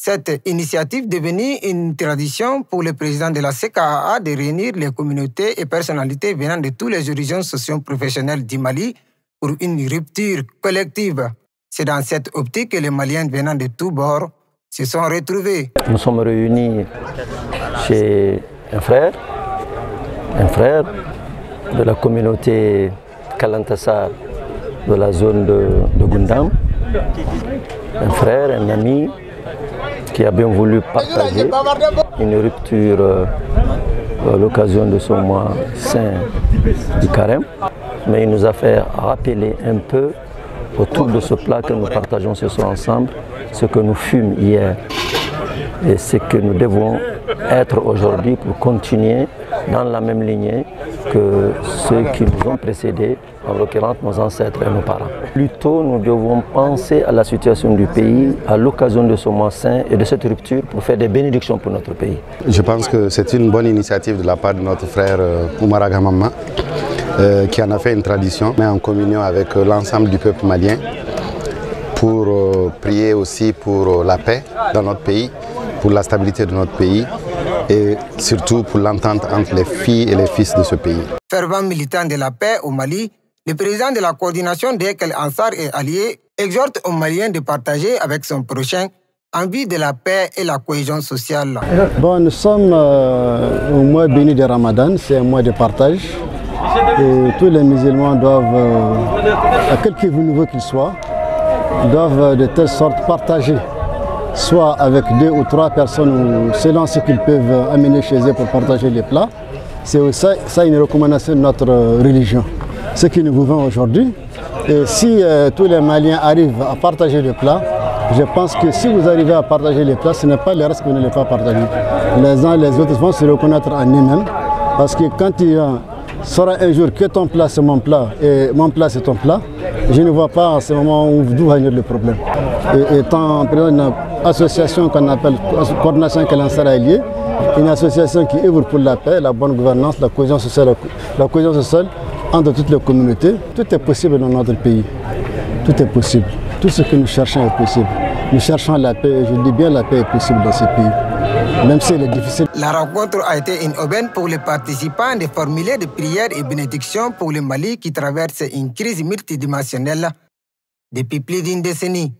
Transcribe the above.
Cette initiative devenue une tradition pour le président de la CKAA de réunir les communautés et personnalités venant de tous les horizons socio-professionnels du Mali pour une rupture collective. C'est dans cette optique que les Maliens venant de tous bords se sont retrouvés. Nous sommes réunis chez un frère de la communauté Kalantassar de la zone de Gundam, un frère, un ami qui a bien voulu partager une rupture à l'occasion de ce mois saint du Carême, mais il nous a fait rappeler un peu autour de ce plat que nous partageons ce soir ensemble, ce que nous fûmes hier et ce que nous devons être aujourd'hui pour continuer dans la même lignée que ceux qui nous ont précédés, en l'occurrence nos ancêtres et nos parents. Plutôt, nous devons penser à la situation du pays à l'occasion de ce mois saint et de cette rupture pour faire des bénédictions pour notre pays. Je pense que c'est une bonne initiative de la part de notre frère Oumar Agamama qui en a fait une tradition, mais en communion avec l'ensemble du peuple malien pour prier aussi pour la paix dans notre pays, pour la stabilité de notre pays et surtout pour l'entente entre les filles et les fils de ce pays. Fervent militant de la paix au Mali, le président de la coordination d'Ekel Ansar et alliés exhorte aux Maliens de partager avec son prochain en vue de la paix et la cohésion sociale. Bon, nous sommes au mois béni de Ramadan, c'est un mois de partage. Et tous les musulmans doivent, à quelque niveau qu'ils soient, doivent de telle sorte partager, soit avec 2 ou 3 personnes, ou selon ce qu'ils peuvent amener chez eux pour partager les plats. C'est ça une recommandation de notre religion. Ce qui nous vivons aujourd'hui. Et si tous les Maliens arrivent à partager les plats, je pense que si vous arrivez à partager les plats, ce n'est pas le reste que vous n'allez pas partager. Les uns et les autres vont se reconnaître en eux-mêmes. Parce que quand il sera un jour que ton plat c'est mon plat et mon plat c'est ton plat, je ne vois pas en ce moment d'où va venir le problème. Et étant président d'une association qu'on appelle Coordination Kalantassar Alliés, une association qui œuvre pour la paix, la bonne gouvernance, la cohésion sociale entre toutes les communautés, tout est possible dans notre pays. Tout est possible. Tout ce que nous cherchons est possible. Nous cherchons la paix et je dis bien la paix est possible dans ce pays, même si elle est difficile. La rencontre a été une aubaine pour les participants de formuler des prières et bénédictions pour le Mali qui traverse une crise multidimensionnelle depuis plus d'une décennie.